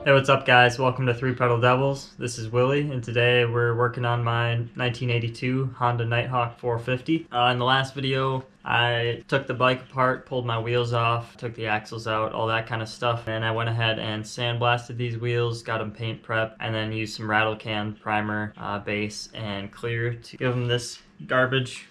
Hey, what's up guys? Welcome to Three Pedal Devils. This is Willie, and today we're working on my 1982 Honda Nighthawk 450. In the last video, I took the bike apart, pulled my wheels off, took the axles out, all that kind of stuff. And I went ahead and sandblasted these wheels, got them paint prep, and then used some rattle can primer, base, and clear to give them this garbage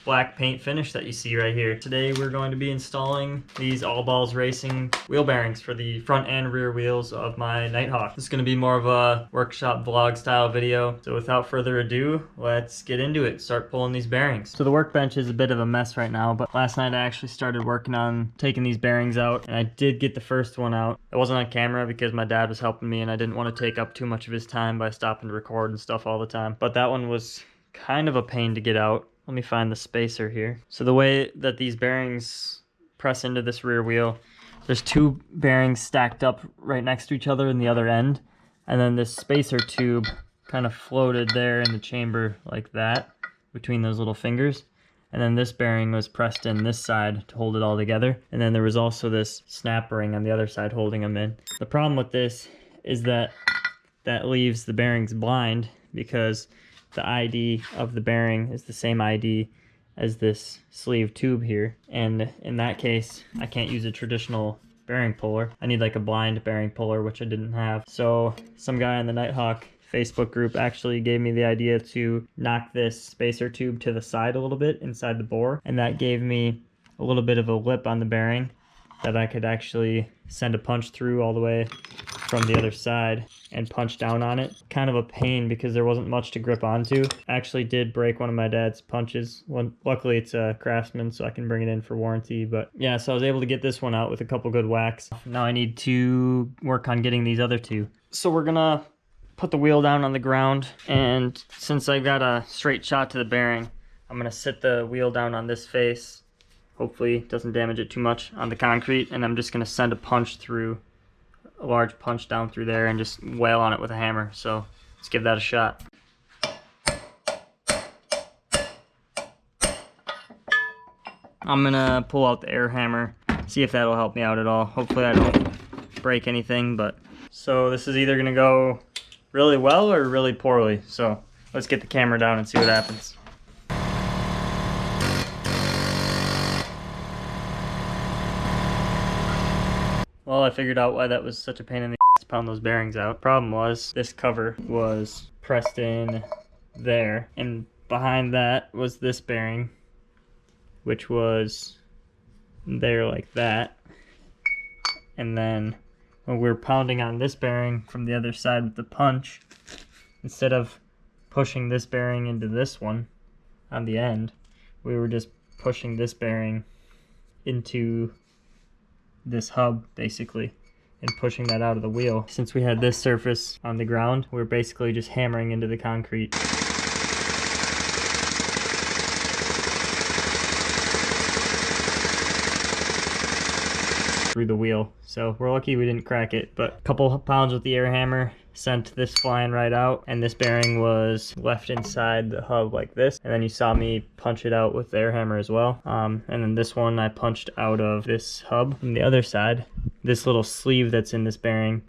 black paint finish that you see right here. Today we're going to be installing these All Balls Racing wheel bearings for the front and rear wheels of my Nighthawk. This is going to be more of a workshop vlog style video. So without further ado, let's get into it. Start pulling these bearings. So the workbench is a bit of a mess right now, but last night I actually started working on taking these bearings out, and I did get the first one out. It wasn't on camera because my dad was helping me and I didn't want to take up too much of his time by stopping to record and stuff all the time. But that one was kind of a pain to get out. Let me find the spacer here. So the way that these bearings press into this rear wheel, there's two bearings stacked up right next to each other in the other end. And then this spacer tube kind of floated there in the chamber like that between those little fingers. And then this bearing was pressed in this side to hold it all together. And then there was also this snap ring on the other side holding them in. The problem with this is that leaves the bearings blind because the ID of the bearing is the same ID as this sleeve tube here, and in that case I can't use a traditional bearing puller. I need like a blind bearing puller, which I didn't have. So some guy in the Nighthawk Facebook group actually gave me the idea to knock this spacer tube to the side a little bit inside the bore, and that gave me a little bit of a lip on the bearing that I could actually send a punch through all the way from the other side and punch down on it. Kind of a pain because there wasn't much to grip onto. Actually did break one of my dad's punches. Luckily it's a Craftsman, so I can bring it in for warranty. But yeah, so I was able to get this one out with a couple good whacks. Now I need to work on getting these other two. So we're gonna put the wheel down on the ground, and since I got a straight shot to the bearing, I'm gonna sit the wheel down on this face. Hopefully it doesn't damage it too much on the concrete, and I'm just gonna send a punch through, a large punch down through there, and just wail on it with a hammer. So let's give that a shot. I'm gonna pull out the air hammer, see if that'll help me out at all. Hopefully I don't break anything, but so this is either gonna go really well or really poorly. So let's get the camera down and see what happens. Well, I figured out why that was such a pain in the ass to pound those bearings out. Problem was, this cover was pressed in there, and behind that was this bearing, which was there like that. And then when we were pounding on this bearing from the other side with the punch, instead of pushing this bearing into this one on the end, we were just pushing this bearing into this hub basically and pushing that out of the wheel. Since we had this surface on the ground, we're basically just hammering into the concrete. Through the wheel. So we're lucky we didn't crack it, but a couple of pounds with the air hammer sent this flying right out, and this bearing was left inside the hub like this, and then you saw me punch it out with the air hammer as well. And then this one I punched out of this hub from the other side. This little sleeve that's in this bearing,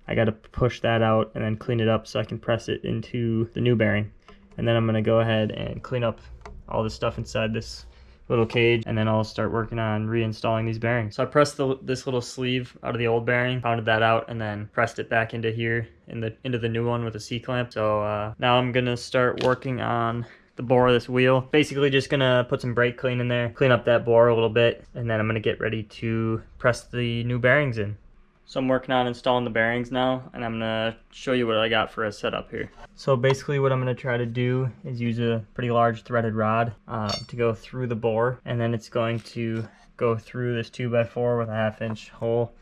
I got to push that out and then clean it up so I can press it into the new bearing. And then I'm going to go ahead and clean up all the stuff inside this little cage, and then I'll start working on reinstalling these bearings. So I pressed this little sleeve out of the old bearing, pounded that out, and then pressed it back into here into the new one with a C-clamp. So now I'm gonna start working on the bore of this wheel. Basically just gonna put some brake clean in there, clean up that bore a little bit, and then I'm gonna get ready to press the new bearings in. So I'm working on installing the bearings now, and I'm gonna show you what I got for a setup here. So basically what I'm gonna try to do is use a pretty large threaded rod to go through the bore, and then it's going to go through this 2x4 with a 1/2-inch hole,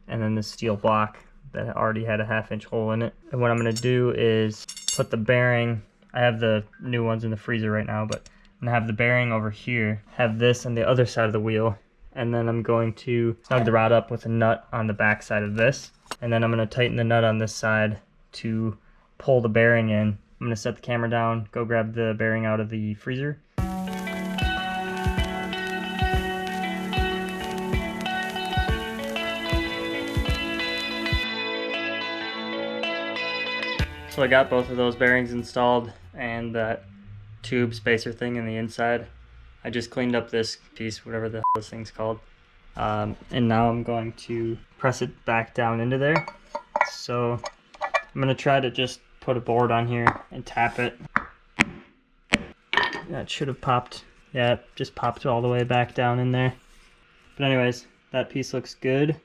and then this steel block that already had a 1/2-inch hole in it. And what I'm gonna do is put the bearing, I have the new ones in the freezer right now, but I'm gonna have the bearing over here, have this on the other side of the wheel, and then I'm going to snug the rod up with a nut on the back side of this, and then I'm going to tighten the nut on this side to pull the bearing in. I'm going to set the camera down, go grab the bearing out of the freezer. So I got both of those bearings installed and that tube spacer thing in the inside. I just cleaned up this piece, whatever the hell this thing's called. And now I'm going to press it back down into there. So I'm going to try to just put a board on here and tap it. That should have popped. Yeah, it just popped all the way back down in there. But anyways, that piece looks good.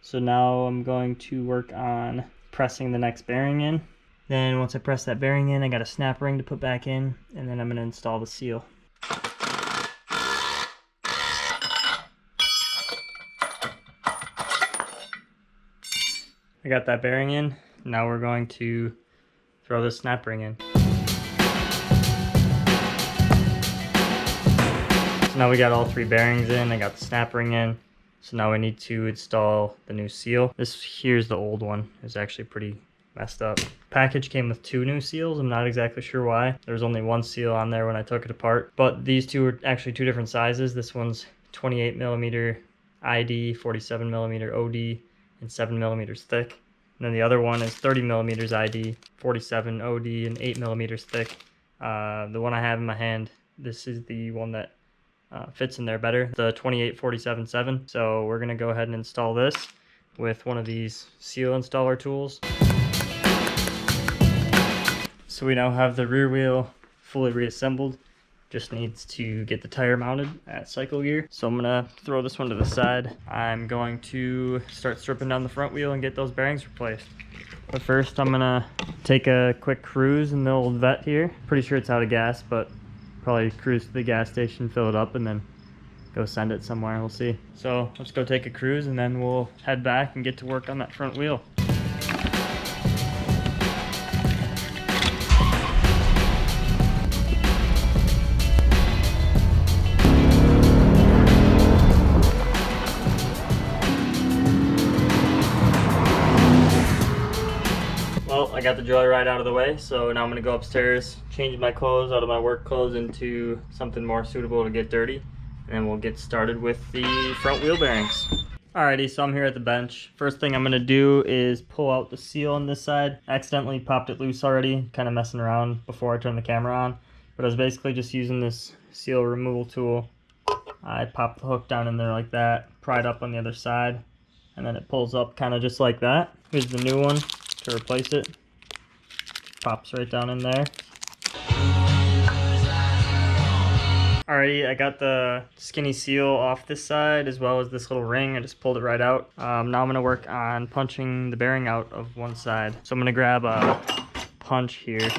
So now I'm going to work on pressing the next bearing in. Then once I press that bearing in, I got a snap ring to put back in, and then I'm going to install the seal. I got that bearing in. Now we're going to throw the snap ring in. So now we got all 3 bearings in. I got the snap ring in. So now we need to install the new seal. This here's the old one. It's actually pretty messed up. Package came with 2 new seals. I'm not exactly sure why. There was only 1 seal on there when I took it apart. But these 2 are actually 2 different sizes. This one's 28mm ID, 47mm OD, and 7mm thick. And then the other one is 30mm ID, 47 OD, and 8mm thick. The one I have in my hand, this is the one that fits in there better, the 28-47-7. So we're gonna go ahead and install this with one of these seal installer tools. So we now have the rear wheel fully reassembled. Just needs to get the tire mounted at cycle gear. So I'm gonna throw this one to the side. I'm going to start stripping down the front wheel and get those bearings replaced. But first I'm gonna take a quick cruise in the old vet here. Pretty sure it's out of gas, but probably cruise to the gas station, fill it up, and then go send it somewhere. We'll see. So let's go take a cruise and then we'll head back and get to work on that front wheel. Well, I got the joyride out of the way, so now I'm gonna go upstairs, change my clothes out of my work clothes into something more suitable to get dirty, and then we'll get started with the front wheel bearings. Alrighty, so I'm here at the bench. First thing I'm gonna do is pull out the seal on this side. I accidentally popped it loose already, kind of messing around before I turned the camera on, but I was basically just using this seal removal tool. I popped the hook down in there like that, pry it up on the other side, and then it pulls up kind of just like that. Here's the new one to replace it. Pops right down in there. Alrighty, I got the skinny seal off this side as well as this little ring. I just pulled it right out. Now I'm going to work on punching the bearing out of one side. So I'm going to grab a punch here,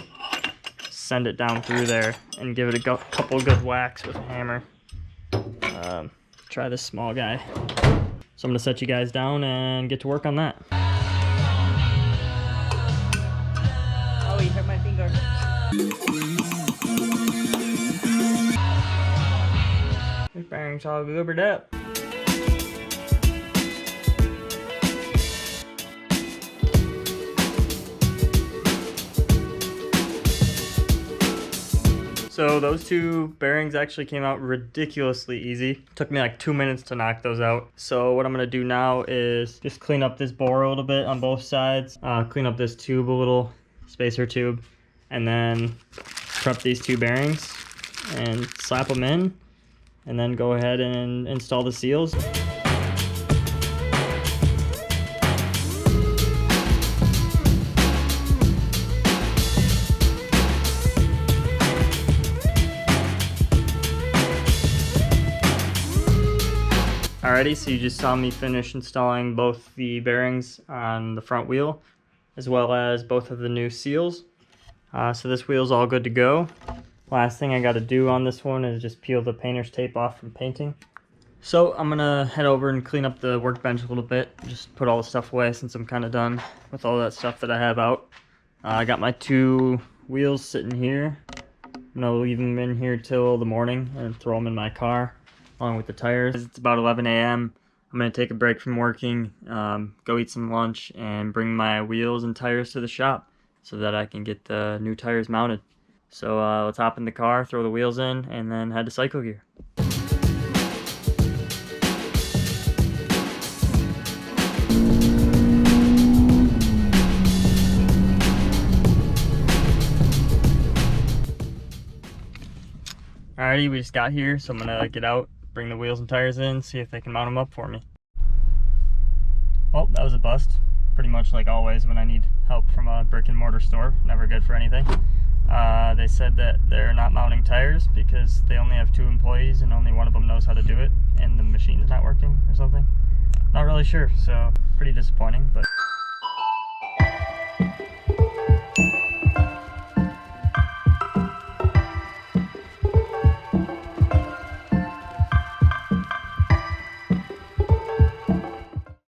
send it down through there, and give it a couple good whacks with a hammer. Try this small guy. So I'm going to set you guys down and get to work on that. Oh, you hurt my finger. This bearing's all goobered up. So those 2 bearings actually came out ridiculously easy. Took me like 2 minutes to knock those out. So what I'm gonna do now is just clean up this bore a little bit on both sides, clean up this tube a little, spacer tube, and then prep these 2 bearings and slap them in, and then go ahead and install the seals. Alrighty, so you just saw me finish installing both the bearings on the front wheel as well as both of the new seals. So this wheel's all good to go. Last thing I got to do on this one is just peel the painter's tape off from painting. So I'm gonna head over and clean up the workbench a little bit, just put all the stuff away since I'm kind of done with all that stuff that I have out. I got my 2 wheels sitting here. I'm gonna leave them in here till the morning and throw them in my car along with the tires. It's about 11 a.m. I'm gonna take a break from working, go eat some lunch, and bring my wheels and tires to the shop so that I can get the new tires mounted. So let's hop in the car, throw the wheels in, and then head to Cycle Gear. Alrighty, we just got here, so I'm gonna get out, bring the wheels and tires in, see if they can mount them up for me. Oh, that was a bust. Pretty much like always when I need help from a brick and mortar store. Never good for anything. They said that they're not mounting tires because they only have 2 employees and only one of them knows how to do it, and the machine's not working or something. Not really sure, so pretty disappointing, but